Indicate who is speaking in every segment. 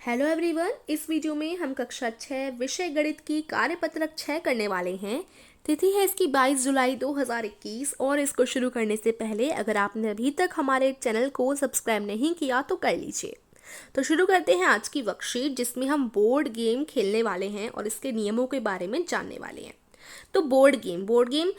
Speaker 1: Hello everyone, इस video में हम कक्षा 6 विषय गणित की कार्यपत्रक 6 करने वाले हैं। तिथि है इसकी 22 जुलाई 2021 और इसको शुरू करने से पहले अगर आपने अभी तक हमारे चैनल को सब्सक्राइब नहीं किया तो कर लीजिए। तो शुरू करते हैं आज की वर्कशीट, जिसमें हम बोर्ड गेम खेलने वाले हैं और इसके नियमों के बारे में जानने वाले हैं। तो बोर्ड गेम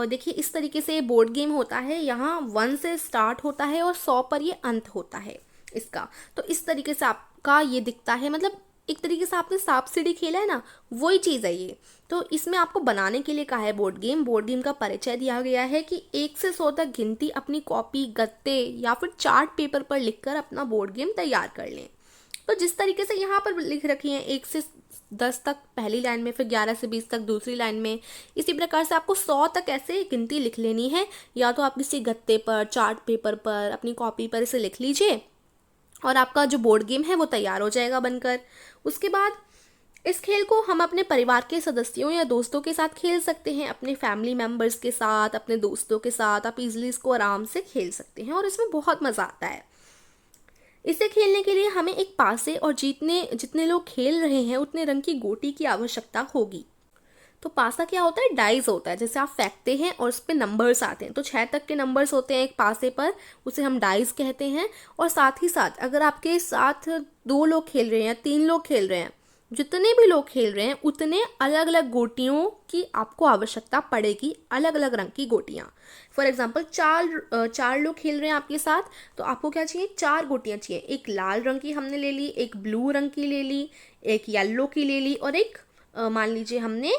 Speaker 1: देखिए इस तरीके से बोर्ड गेम होता है। यहाँ 1 से स्टार्ट होता है और 100 पर ये अंत होता है इसका। तो इस तरीके से आपका ये दिखता है, मतलब एक तरीके से आपने सांप सीढ़ी खेला है ना, वही चीज़ है ये। तो इसमें आपको बनाने के लिए कहा है बोर्ड गेम का परिचय दिया गया है कि 1 से 100 तक गिनती अपनी कॉपी, गत्ते या फिर चार्ट पेपर पर लिखकर अपना बोर्ड गेम तैयार कर लें। तो जिस तरीके से यहाँ पर लिख रखी है 1 से 10 तक पहली लाइन में, फिर 11 से 20 तक दूसरी लाइन में, इसी प्रकार से आपको 100 तक ऐसे गिनती लिख लेनी है। या तो आप किसी गत्ते पर, चार्ट पेपर पर, अपनी कॉपी पर इसे लिख लीजिए और आपका जो बोर्ड गेम है वो तैयार हो जाएगा बनकर। उसके बाद इस खेल को हम अपने परिवार के सदस्यों या दोस्तों के साथ खेल सकते हैं, अपने फैमिली मेम्बर्स के साथ, अपने दोस्तों के साथ आप इजीली इसको आराम से खेल सकते हैं और इसमें बहुत मज़ा आता है। इसे खेलने के लिए हमें एक पासे और जितने लोग खेल रहे हैं उतने रंग की गोटी की आवश्यकता होगी। तो पासा क्या होता है? डाइस होता है। जैसे आप फेंकते हैं और उस पर नंबर्स आते हैं, तो 6 तक के नंबर्स होते हैं एक पासे पर, उसे हम डाइस कहते हैं। और साथ ही साथ अगर आपके साथ 2 लोग खेल रहे हैं या 3 लोग खेल रहे हैं, जितने भी लोग खेल रहे हैं उतने अलग अलग गोटियों की आपको आवश्यकता पड़ेगी, अलग अलग रंग की गोटियाँ। फॉर एग्जाम्पल चार लोग खेल रहे हैं आपके साथ, तो आपको क्या चाहिए? 4 गोटियाँ चाहिए। एक लाल रंग की हमने ले ली, एक ब्लू रंग की ले ली, एक येलो की ले ली और एक मान लीजिए हमने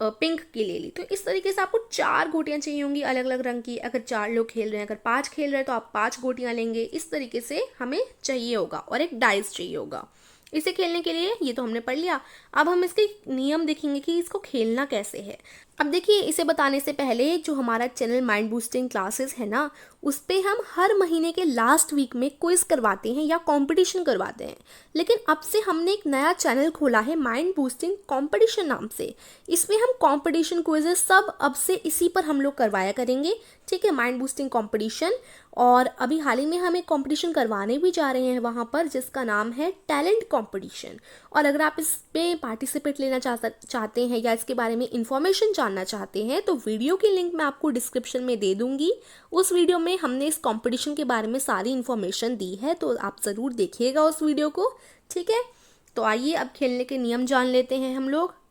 Speaker 1: पिंक की ले ली। तो इस तरीके से आपको 4 गोटियाँ चाहिए होंगी अलग अलग रंग की। अगर 4 लोग खेल रहे हैं, अगर 5 खेल रहे हैं तो आप 5 गोटियाँ लेंगे। इस तरीके से हमें चाहिए होगा और एक डाइस चाहिए होगा इसे खेलने के लिए। ये तो हमने पढ़ लिया। अब हम इसके नियम देखेंगे कि इसको खेलना कैसे है। अब देखिए, इसे बताने से पहले जो हमारा चैनल माइंड बूस्टिंग क्लासेस है ना, उस पे हम हर महीने के लास्ट वीक में क्विज करवाते हैं या कंपटीशन करवाते हैं। लेकिन अब से हमने एक नया चैनल खोला है माइंड बूस्टिंग कंपटीशन नाम से। इसमें हम कंपटीशन क्विजेस सब अब से इसी पर हम लोग करवाया करेंगे। ठीक है, माइंड बूस्टिंग कंपटीशन। और अभी हाल ही में हम एक कंपटीशन करवाने भी जा रहे हैं वहाँ पर, जिसका नाम है टैलेंट कंपटीशन। और अगर आप इस पे पार्टिसिपेट लेना चाहते हैं या इसके बारे में इंफॉर्मेशन जानना चाहते हैं तो वीडियो की लिंक मैं आपको डिस्क्रिप्शन में दे दूंगी। उस वीडियो में हमने इस कंपटीशन के बारे में सारी इन्फॉर्मेशन दी है, तो आप ज़रूर देखिएगा उस वीडियो को। ठीक है, तो आइए अब खेलने के नियम जान लेते हैं हम लोग।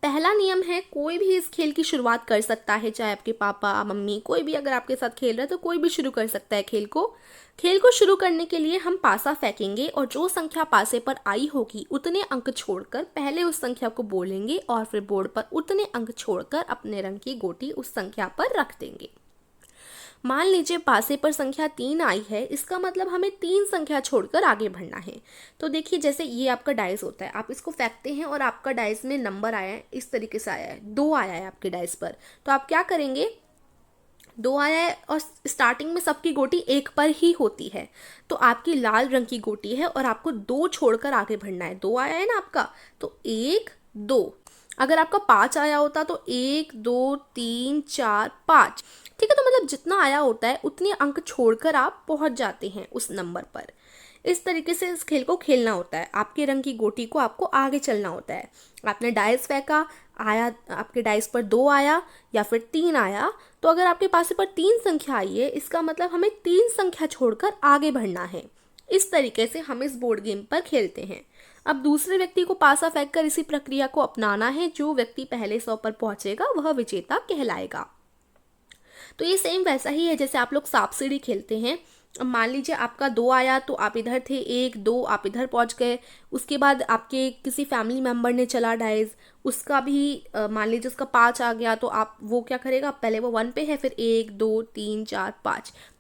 Speaker 1: पहला नियम है, कोई भी इस खेल की शुरुआत कर सकता है, चाहे आपके पापा, मम्मी, कोई भी अगर आपके साथ खेल रहा है तो कोई भी शुरू कर सकता है खेल को शुरू करने के लिए हम पासा फेंकेंगे और जो संख्या पासे पर आई होगी उतने अंक छोड़कर पहले उस संख्या को बोलेंगे और फिर बोर्ड पर उतने अंक छोड़कर अपने रंग की गोटी उस संख्या पर रख देंगे। मान लीजिए पासे पर संख्या 3 आई है, इसका मतलब हमें 3 संख्या छोड़कर आगे बढ़ना है। तो देखिए, जैसे ये आपका डाइस होता है, आप इसको फेंकते हैं और आपका डाइस में नंबर आया है, इस तरीके से आया है, 2 आया है आपके डाइस पर। तो आप क्या करेंगे? 2 आया है और स्टार्टिंग में सबकी गोटी 1 पर ही होती है, तो आपकी लाल रंग की गोटी है और आपको 2 छोड़कर आगे बढ़ना है। 2 आया है ना आपका, तो 1 2। अगर आपका 5 आया होता तो 1 2 3 4 5। ठीक है, तो मतलब जितना आया होता है उतने अंक छोड़कर आप पहुंच जाते हैं उस नंबर पर। इस तरीके से इस खेल को खेलना होता है। आपके रंग की गोटी को आपको आगे चलना होता है। आपने डाइस फेंका, आया आपके डाइस पर 2 आया या फिर 3 आया, तो अगर आपके पास पर 3 संख्या आई है, इसका मतलब हमें 3 संख्या छोड़कर आगे बढ़ना है। इस तरीके से हम इस बोर्ड गेम पर खेलते हैं। अब दूसरे व्यक्ति को पासा फेंककर इसी प्रक्रिया को अपनाना है। जो व्यक्ति पहले 100 पर पहुंचेगा वह विजेता कहलाएगा। तो ये सेम वैसा ही है जैसे आप लोग सांप सीढ़ी खेलते हैं। अब मान लीजिए आपका 2 आया तो आप इधर थे, 1 2 आप इधर पहुंच गए। उसके बाद आपके किसी फैमिली मेम्बर ने चला डाइस, उसका भी मान लीजिए उसका 5 आ गया, तो आप वो क्या करेगा? पहले वो 1 पे है, फिर 1 2 3 4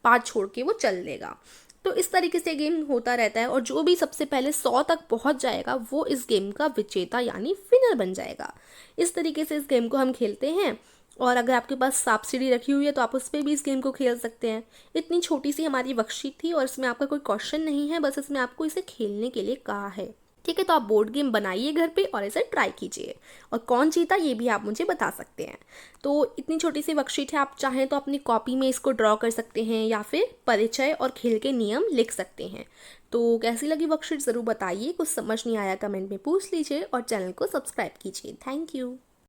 Speaker 1: 5 छोड़ के वो चल लेगा। तो इस तरीके से गेम होता रहता है और जो भी सबसे पहले 100 तक पहुंच जाएगा वो इस गेम का विजेता यानी विनर बन जाएगा। इस तरीके से इस गेम को हम खेलते हैं। और अगर आपके पास सांप सीढ़ी रखी हुई है तो आप उस पर भी इस गेम को खेल सकते हैं। इतनी छोटी सी हमारी वर्कशीट थी और इसमें आपका कोई क्वेश्चन नहीं है, बस इसमें आपको इसे खेलने के लिए कहा है। ठीक है, तो आप बोर्ड गेम बनाइए घर पे और इसे ट्राई कीजिए और कौन जीता ये भी आप मुझे बता सकते हैं। तो इतनी छोटी सी वर्कशीट है, आप चाहें तो अपनी कॉपी में इसको ड्रॉ कर सकते हैं या फिर परिचय और खेल के नियम लिख सकते हैं। तो कैसी लगी वर्कशीट ज़रूर बताइए, कुछ समझ नहीं आया कमेंट में पूछ लीजिए और चैनल को सब्सक्राइब कीजिए। Thank you.